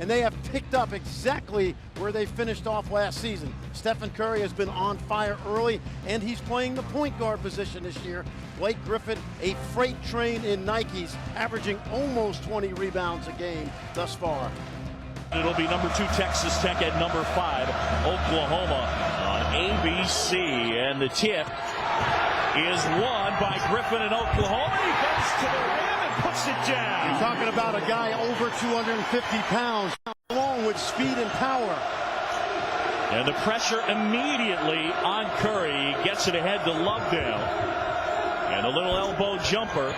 and they have picked up exactly where they finished off last season. Stephen Curry has been on fire early, and he's playing the point guard position this year. Blake Griffin, a freight train in Nikes, averaging almost 20 rebounds a game thus far. It'll be number 2 Texas Tech at number 5 Oklahoma on ABC, and the tip is won by Griffin in Oklahoma. He goes to the rim and puts it down. You're talking about a guy over 250 pounds, along with speed and power. And the pressure immediately on Curry. He gets it ahead to Lovedale. And a little elbow jumper,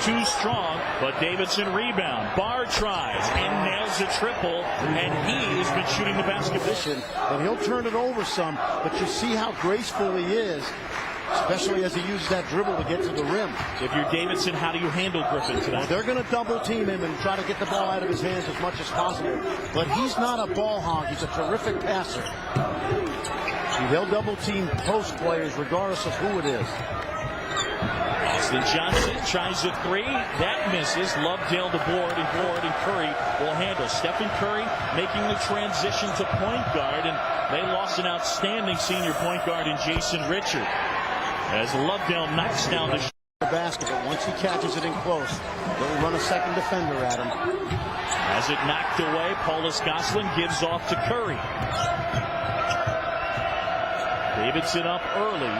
too strong, but Davidson rebound. Barr tries and nails a triple, and he has been shooting the basketball. And he'll turn it over some, but you see how graceful he is, especially as he uses that dribble to get to the rim. If you're Davidson, how do you handle Griffin tonight? Well, they're going to double team him and try to get the ball out of his hands as much as possible. But he's not a ball hog. He's a terrific passer. They'll double team post players regardless of who it is. Austin Johnson tries a 3. That misses. Lovedale to board, and Curry will handle. Stephen Curry making the transition to point guard, and they lost an outstanding senior point guard in Jason Richard. As Lovedale knocks down the basketball. Once he catches it in close, they'll run a second defender at him. As it knocked away, Paulus Gosselin gives off to Curry. Davidson up early.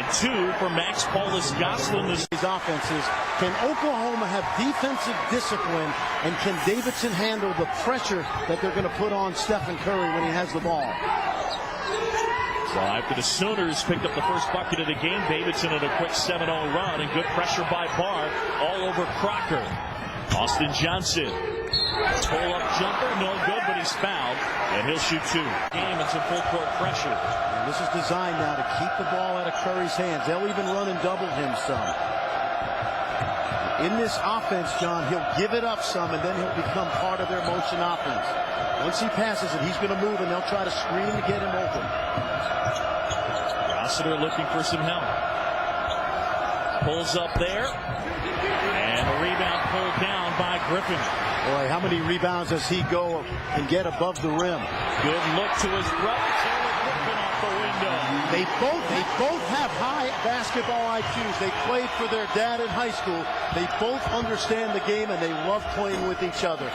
2 for Max Paulus Gosselin. These offenses, can Oklahoma have defensive discipline, and can Davidson handle the pressure that they're going to put on Stephen Curry when he has the ball? So after the Sooners picked up the first bucket of the game, Davidson at a quick 7-0 run, and good pressure by Barr all over Crocker. Austin Johnson, pull-up jumper, no good, but he's fouled, and he'll shoot 2. Game and some full-court pressure. And this is designed now to keep the ball out of Curry's hands. They'll even run and double him some. In this offense, John, he'll give it up some, and then he'll become part of their motion offense. Once he passes it, he's going to move, and they'll try to screen to get him open. Rossiter looking for some help. Pulls up there. And a rebound pulled down by Griffin. Boy, how many rebounds does he go and get above the rim? Good look to his brother, Taylor Griffin off the window. They both have high basketball IQs. They played for their dad in high school. They both understand the game, and they love playing with each other.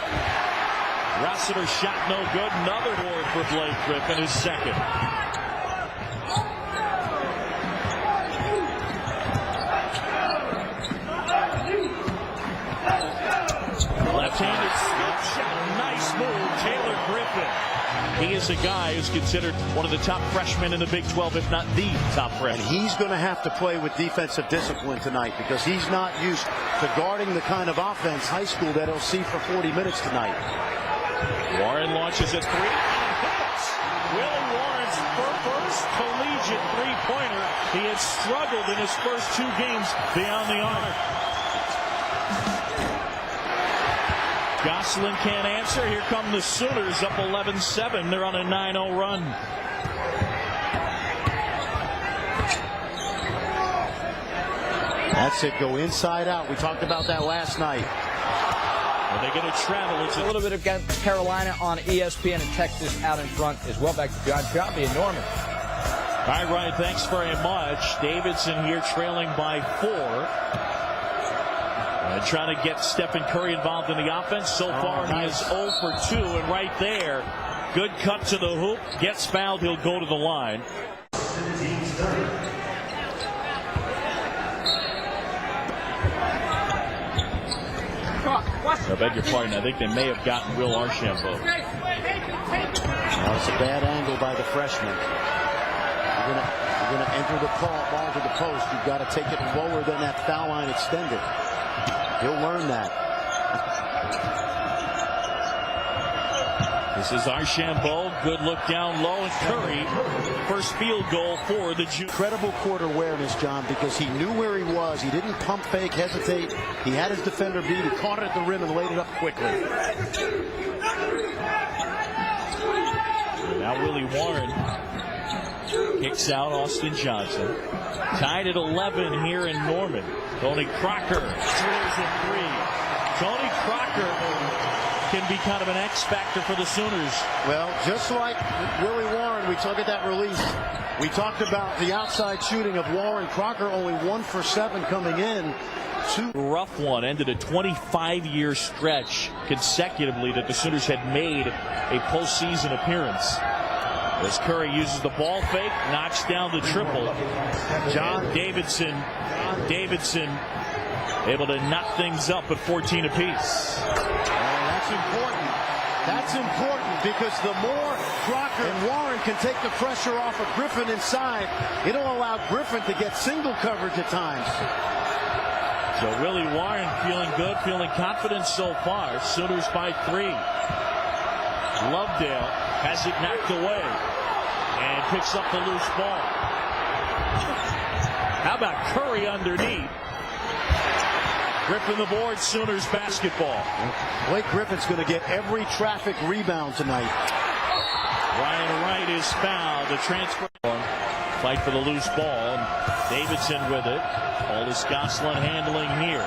Rossiter shot no good. Another board for Blake Griffin, his second. Left-handed shot, nice move, Taylor Griffin. He is a guy who's considered one of the top freshmen in the Big 12, if not the top freshman. And he's going to have to play with defensive discipline tonight, because he's not used to guarding the kind of offense high school that he'll see for 40 minutes tonight. Warren launches a 3 and hits. Willie Warren's first collegiate three-pointer. He had struggled in his first 2 games beyond the arc. Gosselin can't answer. Here come the Sooners up 11-7. They're on a 9-0 run. That's it. Go inside out. We talked about that last night. Are they going to travel? It's a little bit of Carolina on ESPN, and Texas out in front as well. Back to John Shelby and Norman. All right, Ryan, thanks very much. Davidson here trailing by 4. Trying to get Stephen Curry involved in the offense. So far, he is 0 for 2. And right there, good cut to the hoop. Gets fouled. He'll go to the line. I beg your pardon. I think they may have gotten Will Archambault. Well, it's a bad angle by the freshman. You're going to enter the ball to the post. You've got to take it lower than that foul line extended. He'll learn that. This is Archambault. Good look down low, and Curry, first field goal for the Jew. Incredible court awareness, John, because he knew where he was. He didn't pump fake, hesitate. He had his defender beat. He caught it at the rim and laid it up quickly. Now Willie Warren kicks out Austin Johnson. Tied at 11 here in Norman. Tony Crocker drills a 3. Tony Crocker can be kind of an X factor for the Sooners. Well, just like Willie Warren, we took at that release. We talked about the outside shooting of Warren. Crocker only 1 for 7 coming in. Rough one. Ended a 25-year stretch consecutively that the Sooners had made a postseason appearance. As Curry uses the ball fake, knocks down the triple. Davidson able to knock things up at 14 apiece. That's important. That's important because the more Crocker and Warren can take the pressure off of Griffin inside, it'll allow Griffin to get single coverage at times. So Willie Warren feeling good, feeling confident so far. Sooners by 3. Lovedale has it knocked away and picks up the loose ball. How about Curry underneath? Griffin the board, Sooners basketball. Blake Griffin's going to get every traffic rebound tonight. Ryan Wright is fouled. The transfer. Fight for the loose ball. Davidson with it. Paulus Gosselin handling here.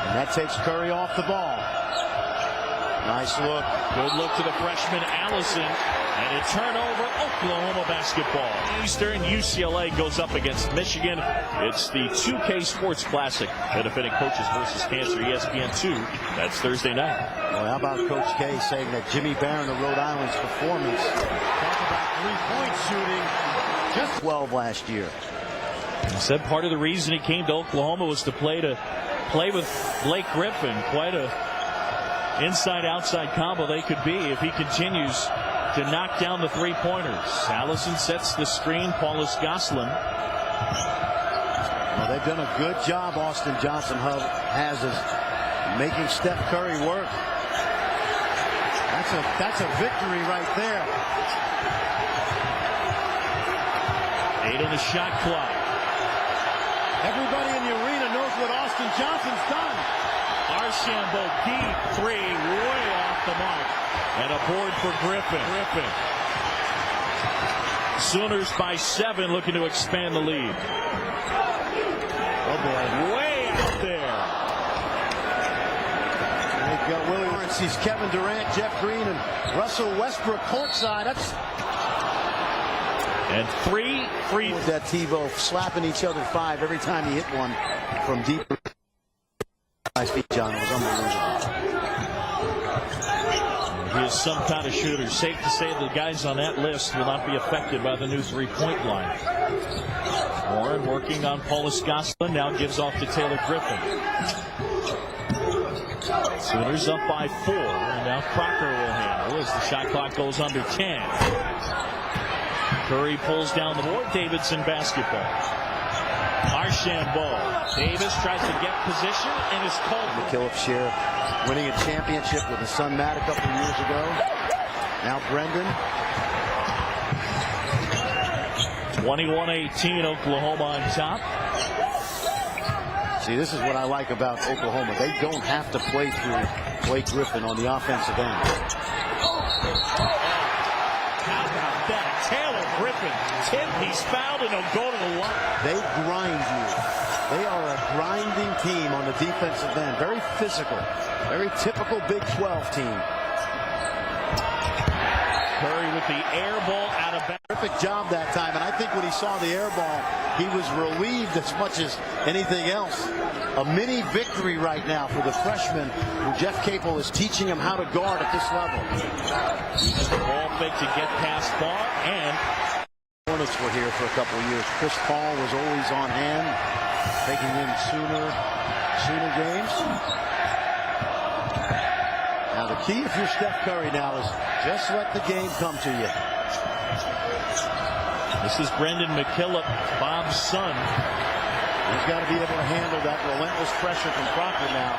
And that takes Curry off the ball. Nice look. Good look to the freshman Allison. And a turnover, Oklahoma basketball. Eastern, UCLA goes up against Michigan. It's the 2K Sports Classic. Benefiting Coaches versus Cancer, ESPN2. That's Thursday night. Well, how about Coach K saying that Jimmy Barron of Rhode Island's performance, talk about three-point shooting, just 12 last year. He said part of the reason he came to Oklahoma was to play with Blake Griffin. Quite a inside-outside combo they could be if he continues to knock down the three-pointers. Allison sets the screen. Paulus Gosselin. Well, they've done a good job, Austin Johnson has, of making Steph Curry work. That's a victory right there. 8 on the shot clock. Everybody in the arena knows what Austin Johnson's done. Archambault deep three, way off the mark. And a board for Griffin. Sooners by 7, looking to expand the lead. Oh boy. Way out there. They've got Willie Warren sees Kevin Durant, Jeff Green, and Russell Westbrook courtside. And three free. With that TiVo slapping each other 5 every time he hit one from deep. Nice feet, John. It was unbelievable. He is some kind of shooter. Safe to say the guys on that list will not be affected by the new three-point line. Warren working on Paulus Gosselin. Now gives off to Taylor Griffin. Sooners up by 4. And now Crocker will handle as the shot clock goes under 10. Curry pulls down the board. Davidson basketball. Archambault. Davis tries to get position and is called. McKillop share winning a championship with his son Matt a couple of years ago. Now Brendan. 21-18, Oklahoma on top. See, this is what I like about Oklahoma. They don't have to play through Blake Griffin on the offensive end. How about that? Taylor Griffin. He's fouled and he'll go to the line. They grind you. They are a grinding team on the defensive end. Very physical. Very typical Big 12 team. Curry with the air ball out of bounds. Terrific job that time, and I think when he saw the air ball, he was relieved as much as anything else. A mini victory right now for the freshman who Jeff Capel is teaching him how to guard at this level. Uses the ball fake to get past Barr, and Hornets were here for a couple of years. Chris Paul was always on hand, taking in Sooner games. Now the key if you're Steph Curry now is just let the game come to you. This is Brendan McKillop, Bob's son. He's got to be able to handle that relentless pressure from Crocker now.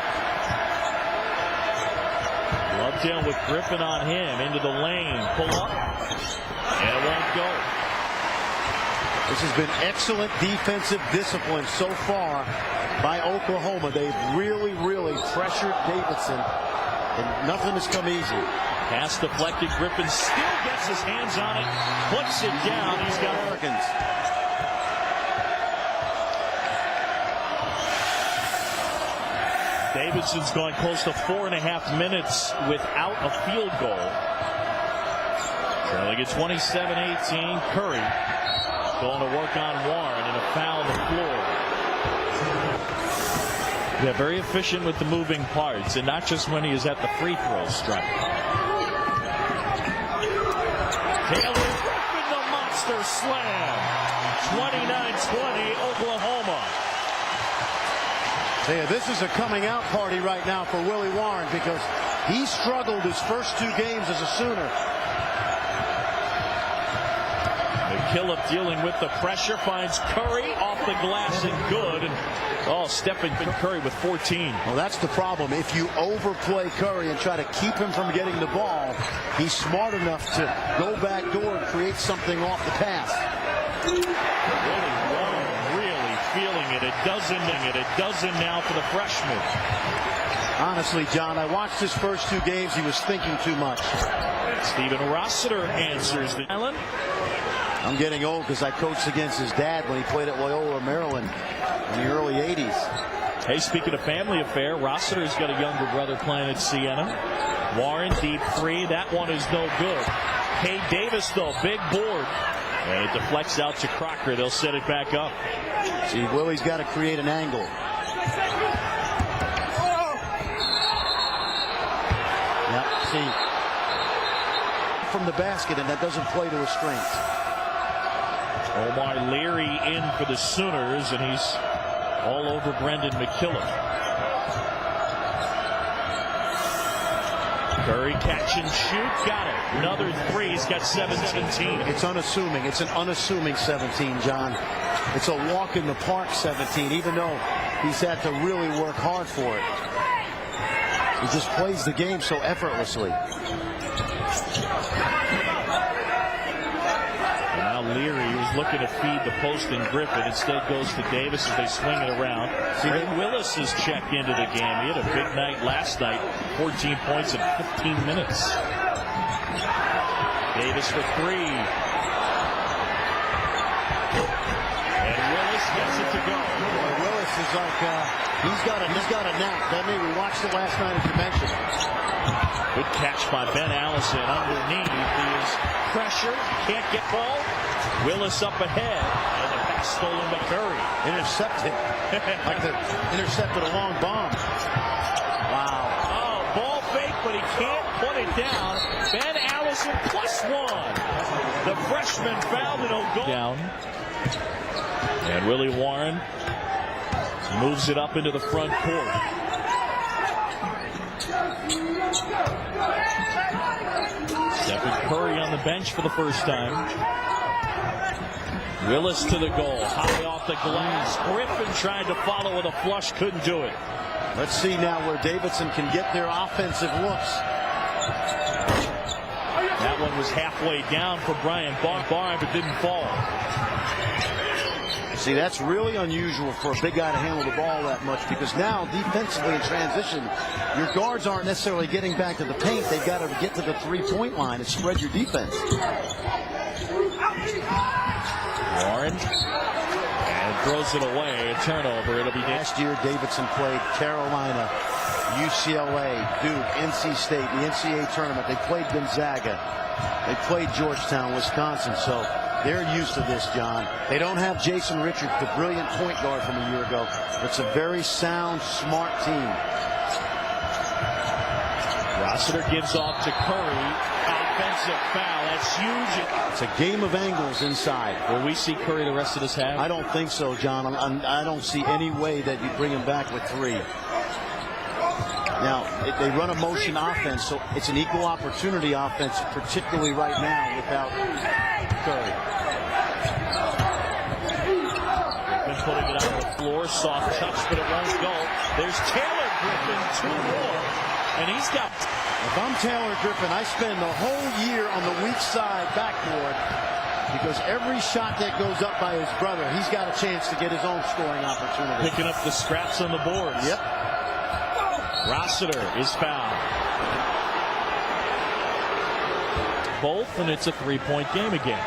Lovedale with Griffin on him, into the lane, pull up, and it won't go. This has been excellent defensive discipline so far by Oklahoma. They've really pressured Davidson, and nothing has come easy. Pass deflected. Griffin still gets his hands on it, puts it down. He's got Americans. Davidson's gone close to 4.5 minutes without a field goal. Trailing at 27-18. Curry going to work on Warren, and a foul on the floor. Yeah, very efficient with the moving parts, and not just when he is at the free throw stripe. Taylor Griffin, the monster slam. 29-20, Oklahoma. Yeah, this is a coming out party right now for Willie Warren, because he struggled his first 2 games as a Sooner. McKillop dealing with the pressure, finds Curry off the glass and good. And Stephen Curry with 14. Well, that's the problem. If you overplay Curry and try to keep him from getting the ball, he's smart enough to go back door and create something off the pass. Really feeling it. It doesn't now for the freshman. Honestly, John, I watched his first 2 games. He was thinking too much. Stephen Rossiter answers the island. I'm getting old because I coached against his dad when he played at Loyola, Maryland in the early 80s. Hey, speaking of family affair, Rossiter's got a younger brother playing at Siena. Warren, deep 3. That one is no good. Hey, Davis, though, big board. And it deflects out to Crocker. They'll set it back up. See, Willie's got to create an angle. Yep, see, from the basket, and that doesn't play to his strengths. Omar Leary in for the Sooners, and he's all over Brendan McKillop. Curry catch and shoot, got it. Another 3. He's got 17. It's unassuming. It's an unassuming 17, John. It's a walk in the park 17, even though he's had to really work hard for it. He just plays the game so effortlessly. Now Leary, who's looking to feed the post in Griffin, instead goes to Davis as they swing it around. Ray Willis has checked into the game. He had a big night last night, 14 points in 15 minutes. Davis for 3. And Willis gets it to go. Willis is like, he's got a knack, doesn't he? We watched it last night, as you mentioned. Good catch by Ben Allison underneath. Is pressure, can't get ball. Willis up ahead, and the pass stolen by Curry. Intercepted, like they intercepted a long bomb. Wow. Oh, ball fake, but he can't put it down. Ben Allison +1. The freshman fouled and will go down. And Willie Warren moves it up into the front court. Stephen Curry on the bench for the first time. Willis to the goal, high off the glass. Griffin tried to follow with a flush, couldn't do it. Let's see now where Davidson can get their offensive looks. That one was halfway down for Brian Barr, but didn't fall. See, that's really unusual for a big guy to handle the ball that much, because now defensively in transition, your guards aren't necessarily getting back to the paint. They've got to get to the 3-point line and spread your defense. Warren and throws it away. A turnover. It'll be last year. Davidson played Carolina, UCLA, Duke, NC State, the NCAA tournament. They played Gonzaga. They played Georgetown, Wisconsin. So they're used to this, John. They don't have Jason Richards, the brilliant point guard from a year ago. It's a very sound, smart team. Rossiter gives off to Curry. Offensive foul. That's huge. It's a game of angles inside. Will we see Curry the rest of this half? I don't think so, John. I don't see any way that you bring him back with 3. Now, they run a motion offense, so it's an equal opportunity offense, particularly right now without Curry. Griffin putting it on the floor. Soft touch, but it won't go. There's Taylor Griffin, 2 more. And he's got... If I'm Taylor Griffin, I spend the whole year on the weak side backboard, because every shot that goes up by his brother, he's got a chance to get his own scoring opportunity. Picking up the scraps on the boards. Yep. Rossiter is fouled. Both, and it's a 3-point game again.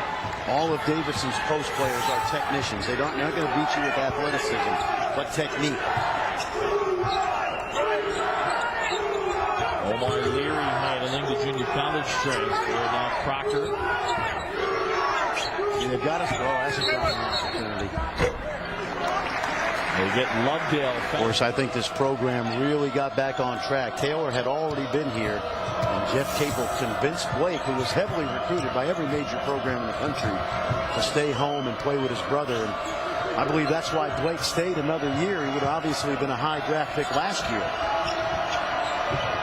All of Davidson's post players are technicians. They're not going to beat you with athleticism, but technique. college transfer. Now Crocker. You got to throw. That's a driving opportunity. They get Lovedale. Of course, I think this program really got back on track. Taylor had already been here, and Jeff Capel convinced Blake, who was heavily recruited by every major program in the country, to stay home and play with his brother. And I believe that's why Blake stayed another year. He would have obviously been a high draft pick last year.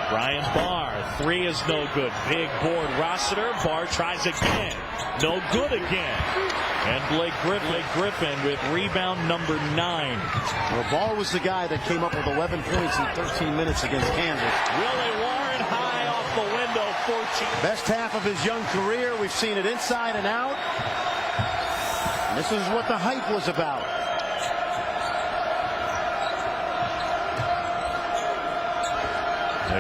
Brian Barr, three is no good. Big board, Rossiter. Barr tries again. No good again. And Blake Griffin with rebound number 9. Well, Barr was the guy that came up with 11 points in 13 minutes against Kansas. Willie Warren high off the window, 14. Best half of his young career. We've seen it inside and out. And this is what the hype was about.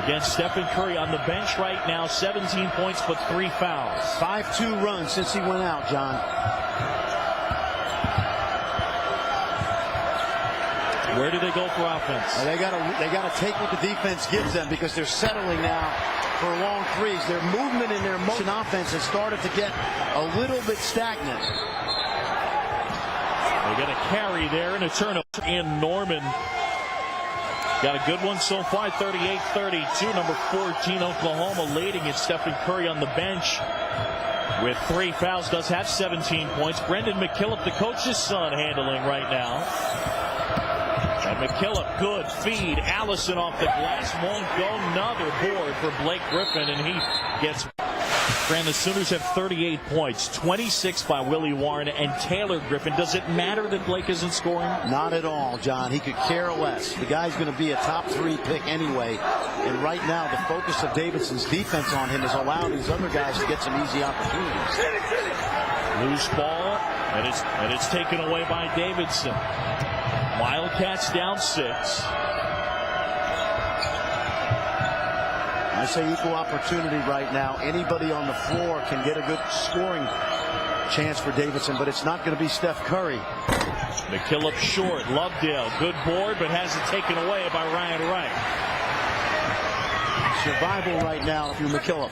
Against Stephen Curry on the bench right now, 17 points but 3 fouls. 5-2 run since he went out, John. Where do they go for offense? They got to take what the defense gives them, because they're settling now for long threes. Their movement and their motion offense has started to get a little bit stagnant. They get a carry there and a turnover in Norman. Got a good one so far, 38-32. Number 14, Oklahoma leading it. Stephen Curry on the bench with 3 fouls. Does have 17 points. Brendan McKillop, the coach's son, handling right now. And McKillop, good feed. Allison off the glass, won't go. Another board for Blake Griffin, and he gets. And the Sooners have 38 points, 26 by Willie Warren and Taylor Griffin. Does it matter that Blake isn't scoring? Not at all, John. He could care less. The guy's going to be a top 3 pick anyway. And right now, the focus of Davidson's defense on him has allowed these other guys to get some easy opportunities. Loose ball, and it's taken away by Davidson. Wildcats down 6. I say equal opportunity right now. Anybody on the floor can get a good scoring chance for Davidson, but it's not going to be Steph Curry. McKillop short. Lovedale, good board, but has it taken away by Ryan Wright. Survival right now if you're McKillop.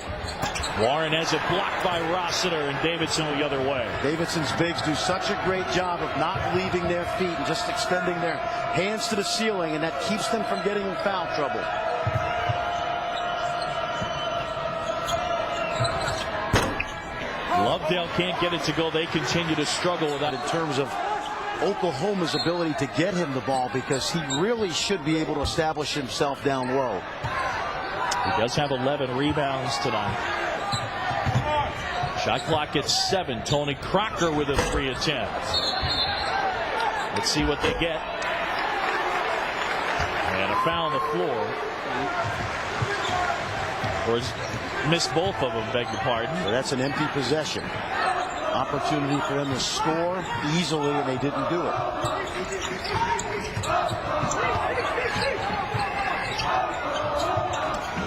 Warren has it blocked by Rossiter, and Davidson the other way. Davidson's bigs do such a great job of not leaving their feet and just extending their hands to the ceiling, and that keeps them from getting in foul trouble. Lovedale can't get it to go. They continue to struggle with that. In terms of Oklahoma's ability to get him the ball, because he really should be able to establish himself down low. He does have 11 rebounds tonight. Shot clock at 7. Tony Crocker with a 3 attempt. Let's see what they get. And a foul on the floor. Or missed both of them, beg your pardon. So that's an empty possession. Opportunity for them to score easily, and they didn't do it.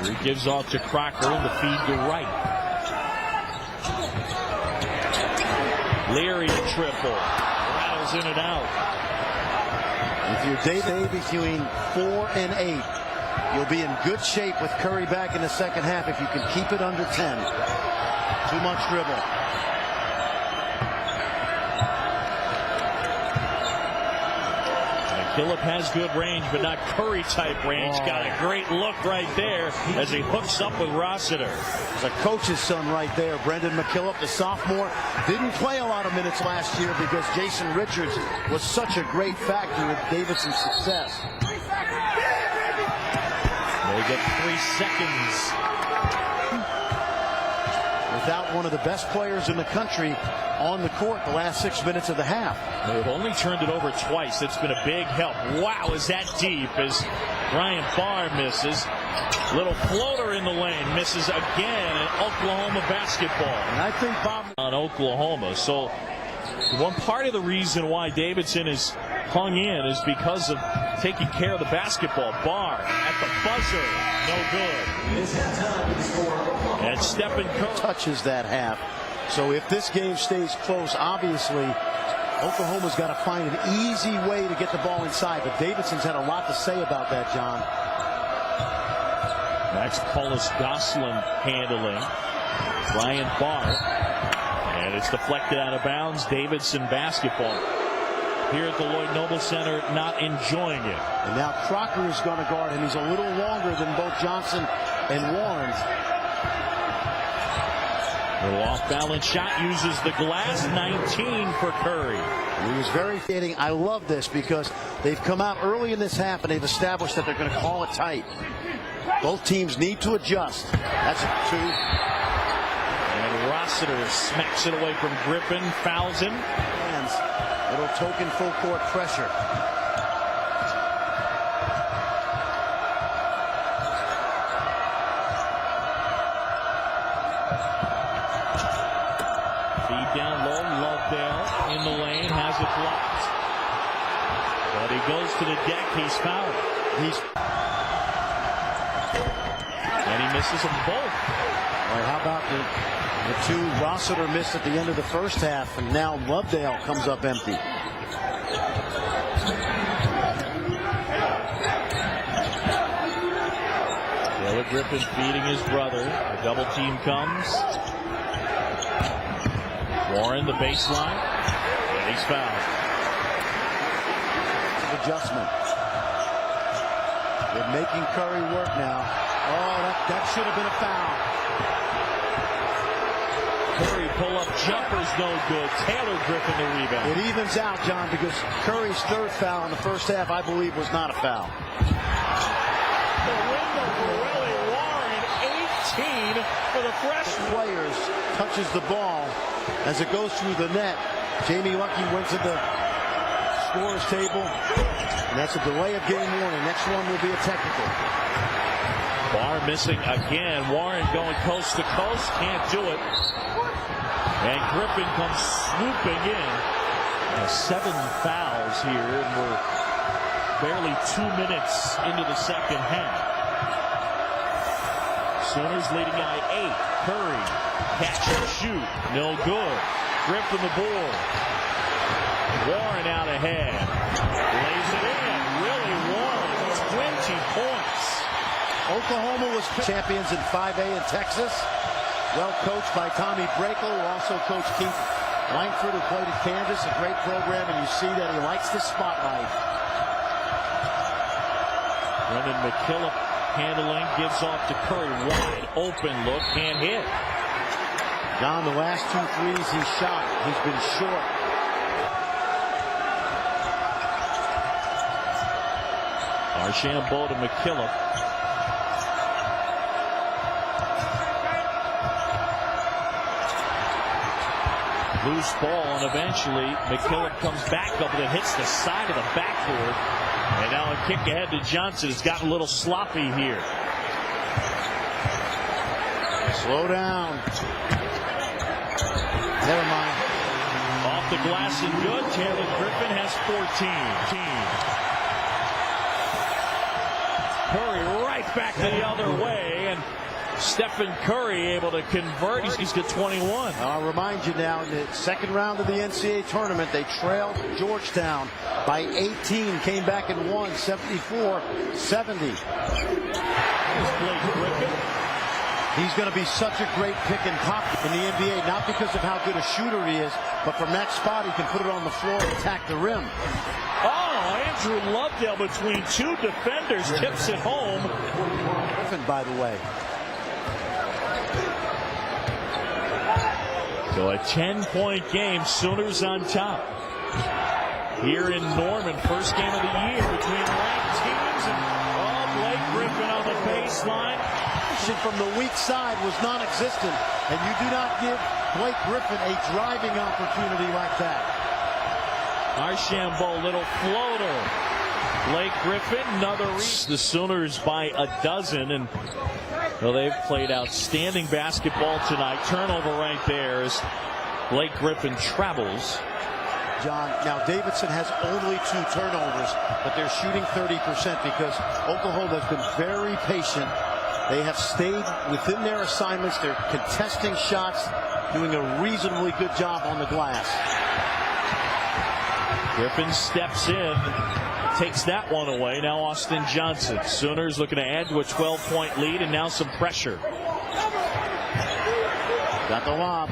He gives off to Crocker, and the feed to Wright. Leary triple. Rattles in and out. If you're day between 4 and 8, you'll be in good shape with Curry back in the second half if you can keep it under 10. Too much dribble. McKillop has good range, but not Curry-type range. Got a great look right there as he hooks up with Rossiter. The coach's son right there, Brendan McKillop, the sophomore. Didn't play a lot of minutes last year because Jason Richards was such a great factor with Davidson's success. They get 3 seconds. Without one of the best players in the country on the court the last 6 minutes of the half. They've only turned it over twice. It's been a big help. Wow, is that deep as Brian Barr misses. Little floater in the lane, misses again, and Oklahoma basketball. And I think Bob on Oklahoma. So one part of the reason why Davidson is hung in is because of taking care of the basketball. Barr at the buzzer, no good. And Stephen Curry touches that half. So if this game stays close, obviously Oklahoma's got to find an easy way to get the ball inside. But Davidson's had a lot to say about that, John. That's Paulus Gosselin handling. Ryan Barr. And it's deflected out of bounds. Davidson basketball. Here at the Lloyd Noble Center, not enjoying it. And now Crocker is going to guard him. He's a little longer than both Johnson and Warren. Little off-balance shot, uses the glass. 19 for Curry. He was very fitting. I love this because they've come out early in this half and they've established that they're going to call it tight. Both teams need to adjust. That's a 2. And Rossiter smacks it away from Griffin, fouls him. Hands. Little token full court pressure. Feed down low, Lovedale in the lane, has it blocked. But he goes to the deck, he's fouled. And he misses them both. All right, how about the 2 Rossiter missed at the end of the first half, and now Lovedale comes up empty. Taylor Griffin feeding his brother. The double team comes. Warren the baseline, and he's fouled. Adjustment. They're making Curry work now. Oh, that should have been a foul. Curry pull-up jumper's no good. Taylor Griffin the rebound. It evens out, John, because Curry's 3rd foul in the first half, I believe, was not a foul. The window for Willie Warren, 18 for the freshman. Players touches the ball as it goes through the net. Jamie Lucky went to the scorer's table, and that's a delay of game warning. Next one will be a technical. Barr missing again. Warren going coast to coast, can't do it. And Griffin comes swooping in. 7 fouls here, and we're barely 2 minutes into the second half. Sooners leading by 8. Curry, catch and shoot, no good. Griffin the board. Warren out ahead. Lays it in. Willie Warren, 20 points. Oklahoma was champions in 5A in Texas. Well coached by Tommy Brakel, who also coached Keith Langford, who played at Kansas. A great program, and you see that he likes the spotlight. Brendan McKillop handling, gives off to Curry. Wide open look, can't hit. John, the last 2 threes he shot, he's been short. Archambault to McKillop. Loose ball, and eventually McKillop comes back up and hits the side of the backboard. And now a kick ahead to Johnson. It's gotten a little sloppy here. Slow down. Never mind. Off the glass and good. Taylor Griffin has 14. Curry right back the other way, and Stephen Curry able to convert. He's got 21. I'll remind you now, in the second round of the NCAA tournament, they trailed Georgetown by 18, came back and won 74-70. Blake Griffin. He's going to be such a great pick and pop in the NBA, not because of how good a shooter he is, but from that spot he can put it on the floor and attack the rim. Oh, Andrew Lovedale between 2 defenders tips it home. Griffin, by the way. So a 10-point game, Sooners on top. Here in Norman, first game of the year between ranked teams, and Blake Griffin on the baseline. From the weak side was non-existent, and you do not give Blake Griffin a driving opportunity like that. Archambault, little floater. Blake Griffin, another reach. The Sooners by a dozen, and well, they've played outstanding basketball tonight. Turnover right there as Blake Griffin travels. John, now Davidson has only 2 turnovers, but they're shooting 30% because Oklahoma has been very patient. They have stayed within their assignments. They're contesting shots, doing a reasonably good job on the glass. Griffin steps in. takes that one away. Now Austin Johnson. Sooners looking to add to a 12-point lead, and now some pressure. Got the lob.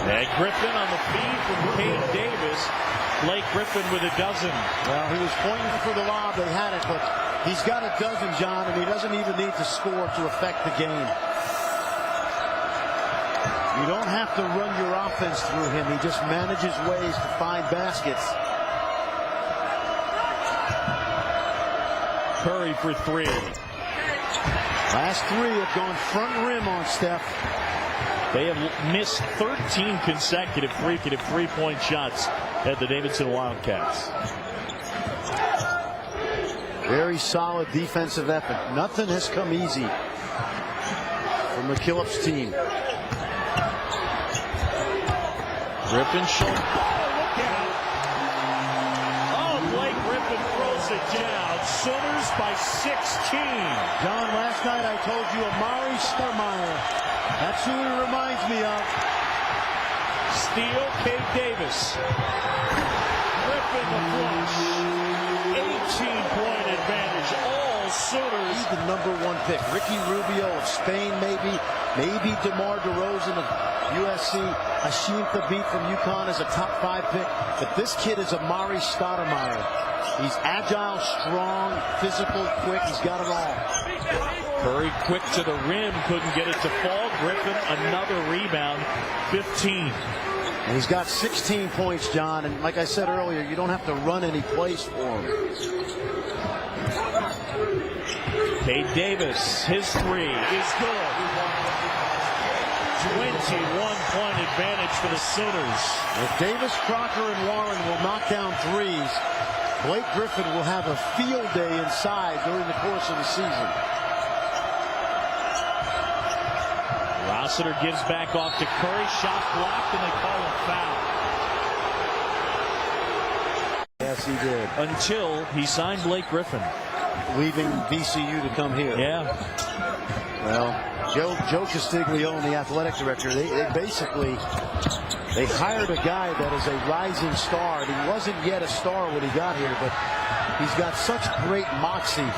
And Griffin on the feed from Cade Davis. Blake Griffin with a dozen. Well, he was pointing for the lob. They had it, but he's got a dozen, John, and he doesn't even need to score to affect the game. You don't have to run your offense through him. He just manages ways to find baskets. Curry for three. Last three have gone front rim on Steph. They have missed 13 consecutive three-point shots at the Davidson Wildcats. Very solid defensive effort. Nothing has come easy for McKillop's team. Griffin showing. Look out. Oh, Blake Griffin throws it down. Sooners by 16. John, last night I told you Amari Stoudemire. That's who he reminds me of. Steal, Cade Davis. Griffin the flush. 18-point advantage. All Sooners. He's the #1 pick. Ricky Rubio of Spain, maybe. Maybe DeMar DeRozan of USC. Hashim Thabit from UConn is a top 5 pick. But this kid is Amari Stoudemire. He's agile, strong, physical, quick. He's got it all. Curry quick to the rim. Couldn't get it to fall. Griffin another rebound. 15. And he's got 16 points, John. And like I said earlier, you don't have to run any plays for him. Cade Davis, his three is good. 21-point advantage for the Sooners. If Davis, Crocker, and Warren will knock down threes, Blake Griffin will have a field day inside during the course of the season. Rossiter gives back off to Curry. Shot blocked, and they call a foul. Yes, he did. Until he signed Blake Griffin. Leaving VCU to come here. Yeah. Well, Joe Castiglione, the athletic director, they hired a guy that is a rising star. And he wasn't yet a star when he got here, but he's got such great moxie.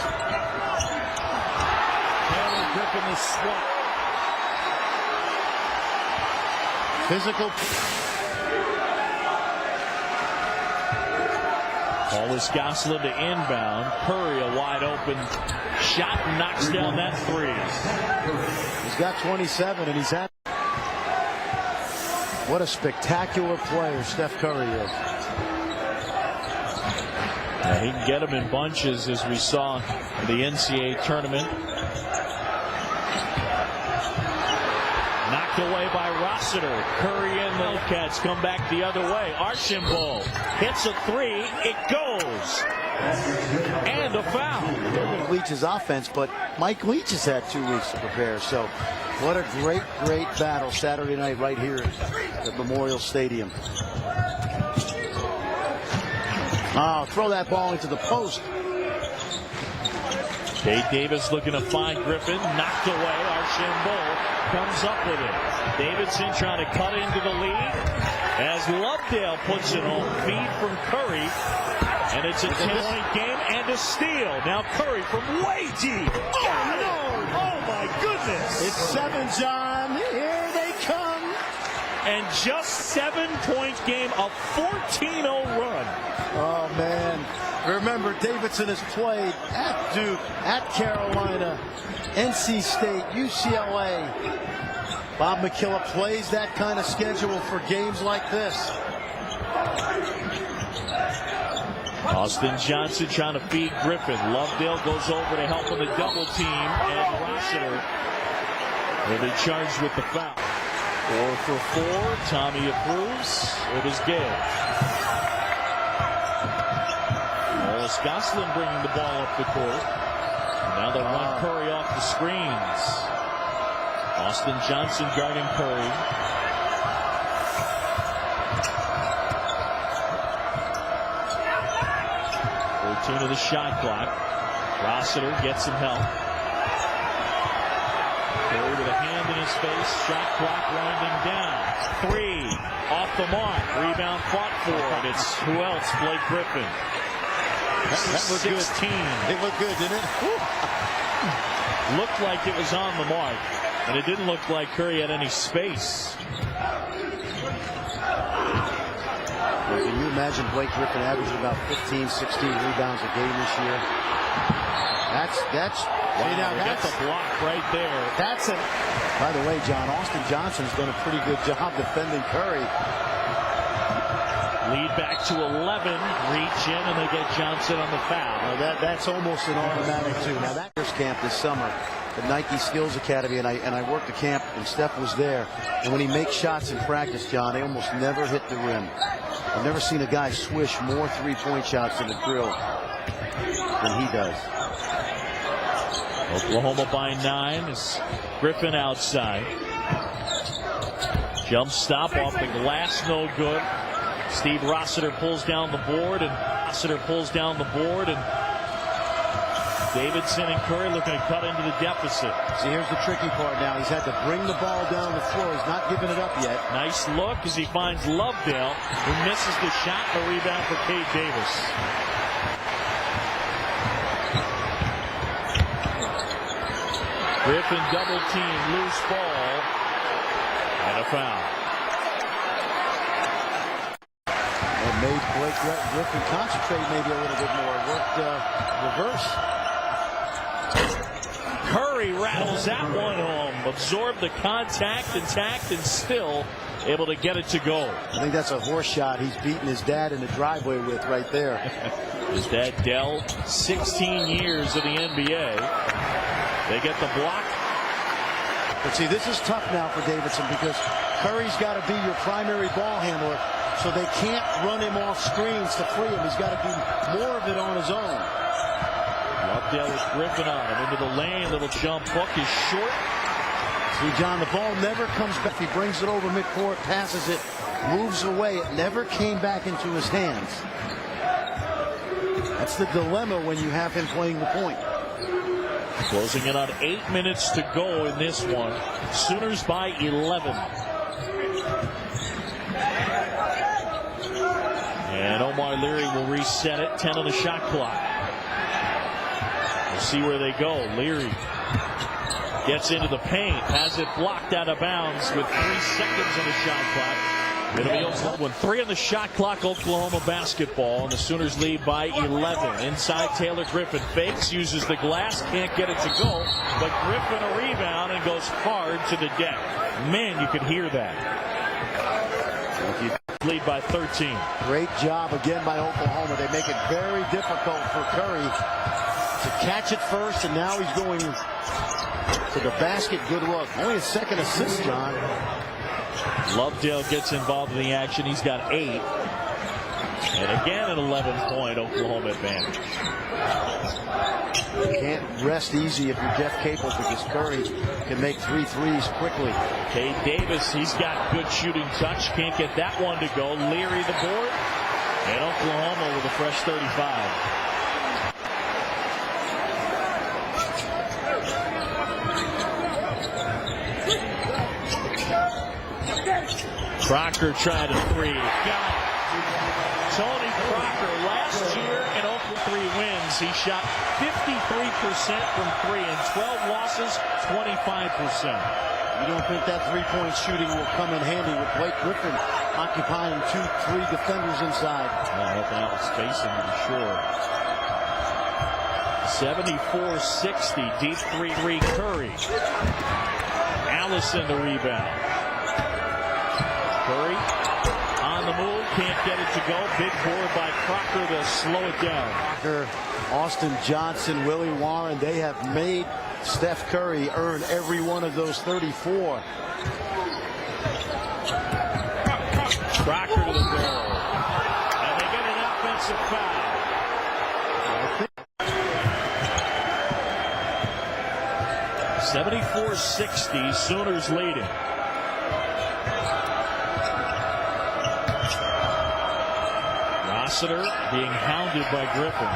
Taylor Griffin is swept. Physical. Paulus Goslin to inbound. Curry a wide open shot, knocks down that three. He's got 27, and he's at. What a spectacular player Steph Curry is. Yeah, he can get them in bunches, as we saw in the NCAA tournament. Knocked away by Rossiter. Curry and the Cats come back the other way. Archambault hits a three. It goes. And a foul. Leach's offense, but Mike Leach has had 2 weeks to prepare. So what a great battle Saturday night right here at Memorial Stadium. Oh, throw that ball into the post. Cade Davis looking to find Griffin. Knocked away. Archambault comes up with it. Davidson trying to cut into the lead as Lovedale puts it home. Feed from Curry. And it's a 10-point game and a steal. Now Curry from way deep. Oh, no. Oh, my goodness. It's 7, John. Here they come. And just 7-point game, a 14-0 run. Oh, man. Remember, Davidson has played at Duke, at Carolina, NC State, UCLA. Bob McKillop plays that kind of schedule for games like this. Austin Johnson trying to feed Griffin. Lovedale goes over to help on the double team, and Rossiter will be charged with the foul. 4 for 4. Tommy approves. It is Gale. Paulus Goslin bringing the ball up the court. Now they run Curry off the screens. Austin Johnson guarding Curry. To the shot clock. Rossiter gets some help. Curry with a hand in his face. Shot clock winding down. 3 off the mark. Rebound fought for. And it's who else? Blake Griffin. That looked 16. good. It looked good, didn't it? Looked like it was on the mark, and it didn't look like Curry had any space. Can you imagine Blake Griffin averaging about 15, 16 rebounds a game this year? That's wow, that's a block right there. That's it. By the way, John, Austin Johnson's done a pretty good job defending Curry. Lead back to 11. Reach in, and they get Johnson on the foul. Now that's almost an automatic too. Now that first camp this summer, the Nike Skills Academy, and I worked the camp, and Steph was there. And when he makes shots in practice, John, they almost never hit the rim. I've never seen a guy swish more three-point shots in the drill than he does. Oklahoma by 9 is Griffin outside. Jump stop off the glass, no good. Steve Rossiter pulls down the board, and Davidson and Curry looking to cut into the deficit. See, here's the tricky part now. He's had to bring the ball down the floor. He's not giving it up yet. Nice look as he finds Lovedale, who misses the shot. The rebound for Cade Davis. Griffin double team, loose ball, and a foul. And made Blake Griffin concentrate maybe a little bit more. Worked reverse. Curry rattles that one home. Absorbed the contact, intact, and still able to get it to go. I think that's a horse shot he's beating his dad in the driveway with right there. His dad, Dell, 16 years in the NBA. They get the block. But see, this is tough now for Davidson because Curry's got to be your primary ball handler, so they can't run him off screens to free him. He's got to do more of it on his own. Lovedale with Griffin on him into the lane. Little jump hook is short. See, John, the ball never comes back. He brings it over midcourt, passes it, moves away. It never came back into his hands. That's the dilemma when you have him playing the point. Closing in on 8 minutes to go in this one. Sooners by 11. And Omar Leary will reset it. 10 on the shot clock. We'll see where they go. Leary gets into the paint. Has it blocked out of bounds with 3 seconds on the shot clock. It'll be Oklahoma. 3 on the shot clock, Oklahoma basketball, and the Sooners lead by 11. Inside, Taylor Griffin fakes, uses the glass, can't get it to go, but Griffin a rebound and goes hard to the deck. Man, you could hear that. Lead by 13. Great job again by Oklahoma. They make it very difficult for Curry to catch it first, and now he's going to the basket. Good look. Only a second assist, John. Lovedale gets involved in the action. He's got 8. And again an 11-point Oklahoma advantage. You can't rest easy if you're Jeff Capel because Curry can make 3 threes quickly. Cade Davis, he's got good shooting touch. Can't get that one to go. Leary the board. And Oklahoma with a fresh 35. Crocker tried a 3. Got it. Tony Crocker last year in Oakland 3 wins. He shot 53% from 3 and 12 losses, 25%. You don't think that three-point shooting will come in handy with Blake Griffin occupying 2-3 defenders inside? Well, helping out with spacing to be sure. 74-60, deep 3-3 Curry. Allison the rebound. Curry on the move, can't get it to go. Big board by Crocker to slow it down. Austin Johnson, Willie Warren, they have made Steph Curry earn every one of those 34. Crocker to the barrel. And they get an offensive foul. 74-60, Sooners leading. Rossiter being hounded by Griffin.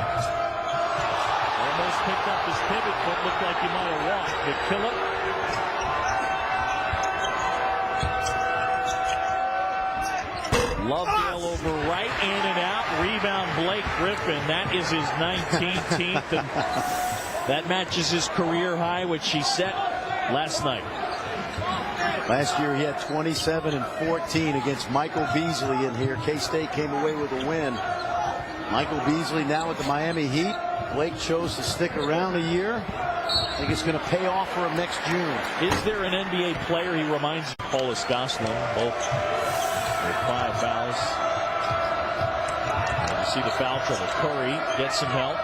Almost picked up his pivot, but looked like he might have walked. McKillop Lovedale over right, in and out. Rebound, Blake Griffin. That is his 19th. And that matches his career high, which he set last night. Last year he had 27 and 14 against Michael Beasley in here. K-State came away with a win. Michael Beasley now with the Miami Heat. Blake chose to stick around a year. I think it's going to pay off for him next June. Is there an NBA player he reminds you of? Paulus Gosselin, both with 5 fouls. You see the foul trouble. Curry gets some help.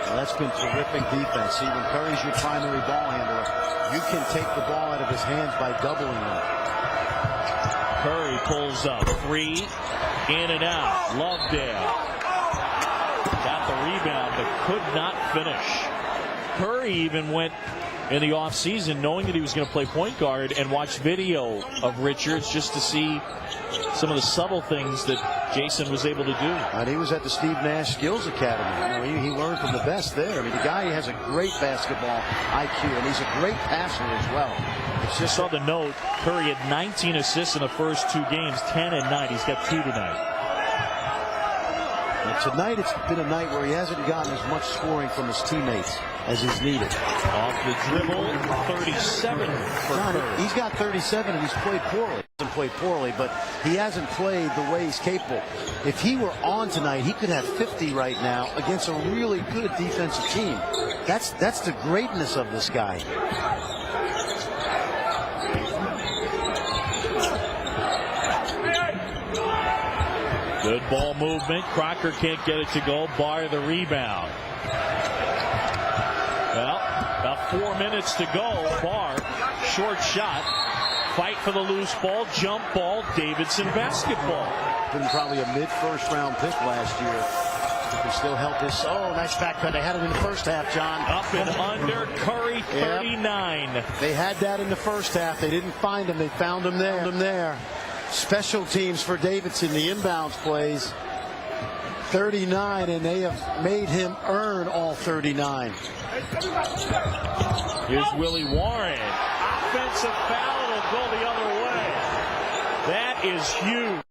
Well, that's been terrific defense. See, when Curry's your primary ball handler, you can take the ball out of his hands by doubling him. Curry pulls up. 3, in and out. Lovedale got the rebound but could not finish. Curry even went in the offseason knowing that he was going to play point guard and watched video of Richards just to see some of the subtle things that Jason was able to do. And he was at the Steve Nash Skills Academy. You know, he learned from the best there. I mean, the guy has a great basketball IQ, and he's a great passer as well. It's just saw the note. Curry had 19 assists in the first 2 games, 10 and 9. He's got 2 tonight. And tonight it's been a night where he hasn't gotten as much scoring from his teammates as is needed. Off the dribble, 37 for Curry. He's got 37 and he's played poorly. He hasn't played poorly, but he hasn't played the way he's capable. If he were on tonight, he could have 50 right now against a really good defensive team. That's the greatness of this guy. Good ball movement. Crocker can't get it to go. Bar the rebound. Well, about 4 minutes to go. Bar, short shot. Fight for the loose ball. Jump ball. Davidson basketball. Been probably a mid-first round pick last year. Can still help this. Oh, nice back cut. They had it in the first half, John. Up and under. Curry, 39. Yep. They had that in the first half. They didn't find him. They found him there. Special teams for Davidson. The inbounds plays. 39, and they have made him earn all 39. Here's Willie Warren. Offensive foul. It'll go the other way. That is huge.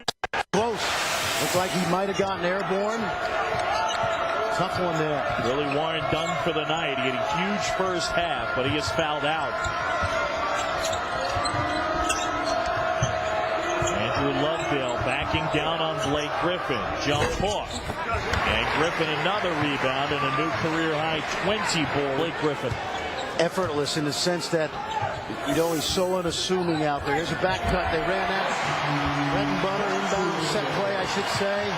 Close. Looks like he might have gotten airborne. Tough one there. Willie Warren done for the night. He had a huge first half, but he is fouled out. Andrew Lovedale backing down on Blake Griffin. Jump hook. And Griffin another rebound and a new career high 20 for Blake Griffin. Effortless in the sense that, you know, he's so unassuming out there. Here's a back cut. They ran out. Bread and butter inbound set play, I should say.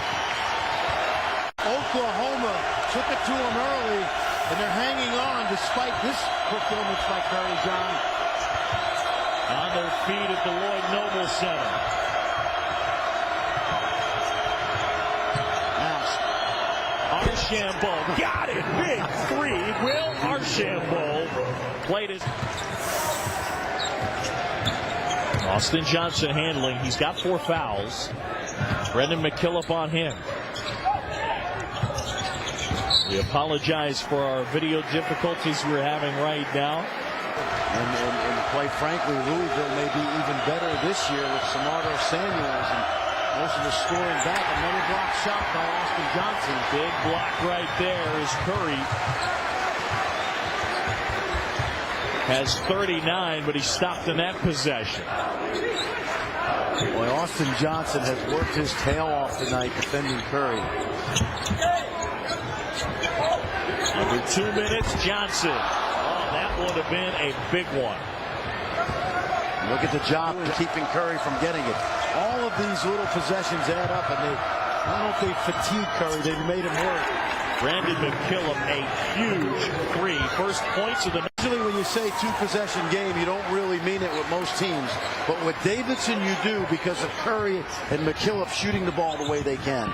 Oklahoma took it to him early, and they're hanging on despite this performance by Curry, John. On their feet at the Lloyd Noble Center. Archambault got it. Big 3. Will Archambault played it. Austin Johnson handling. He's got 4 fouls. Brendan McKillop on him. We apologize for our video difficulties we're having right now. And quite frankly, Louisville may be even better this year with Samardo Samuels and most of the scoring back. Another block shot by Austin Johnson. Big block right there is Curry. Has 39, but he stopped in that possession. Boy, Austin Johnson has worked his tail off tonight defending Curry. Under 2 minutes, Johnson. Oh, that would have been a big one. Look at the job of keeping Curry from getting it. All of these little possessions add up, and I don't know if they fatigue Curry. They've made him work. Brandon McKillop, a huge 3. First points of the night. Usually when you say 2-possession game, you don't really mean it with most teams. But with Davidson, you do because of Curry and McKillop shooting the ball the way they can.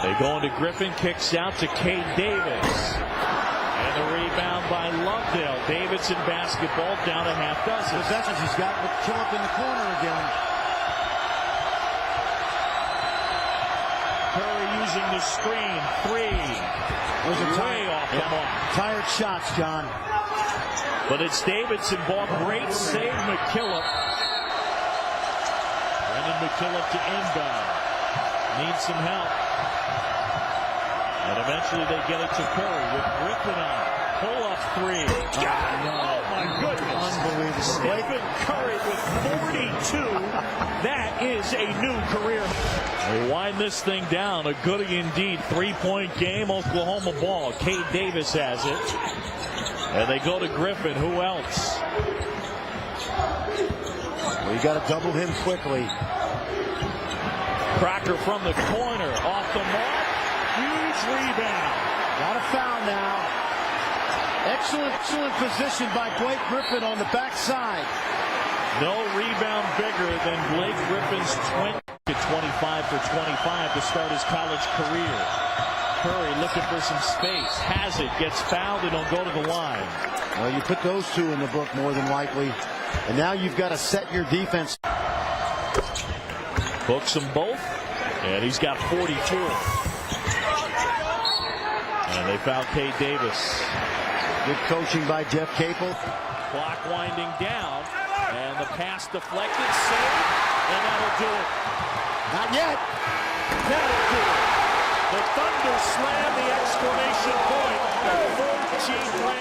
They go into Griffin, kicks out to Cade Davis. And the rebound by Lovedale. Davidson basketball down a half dozen. Possessions, he's got McKillop in the corner again. Curry using the screen. 3. Way off the mark. Tired shots, John. But it's Davidson ball. Great save, McKillop. Brendan McKillop to inbound. Needs some help. And eventually they get it to Curry with Griffin on. Pull-up three. Oh, my goodness. Unbelievable. Stephen Curry with 42. That is a new career. They wind this thing down. A goodie indeed. 3-point game. Oklahoma ball. Cade Davis has it. And they go to Griffin. Who else? Well, you got to double him quickly. Crocker from the corner. Off the mark. Huge rebound. Got a foul now. Excellent position by Blake Griffin on the backside. No rebound bigger than Blake Griffin's 25 for 25 to start his college career. Curry looking for some space. Has it. Gets fouled and don't go to the line. Well, you put those two in the book more than likely. And now you've got to set your defense. Books them both. And he's got 44. And they foul Cade Davis. Good coaching by Jeff Capel. Clock winding down. And the pass deflected. Saved. And that'll do it. Not yet. That'll do it. The Thunder slam the exclamation point. 14 ranked.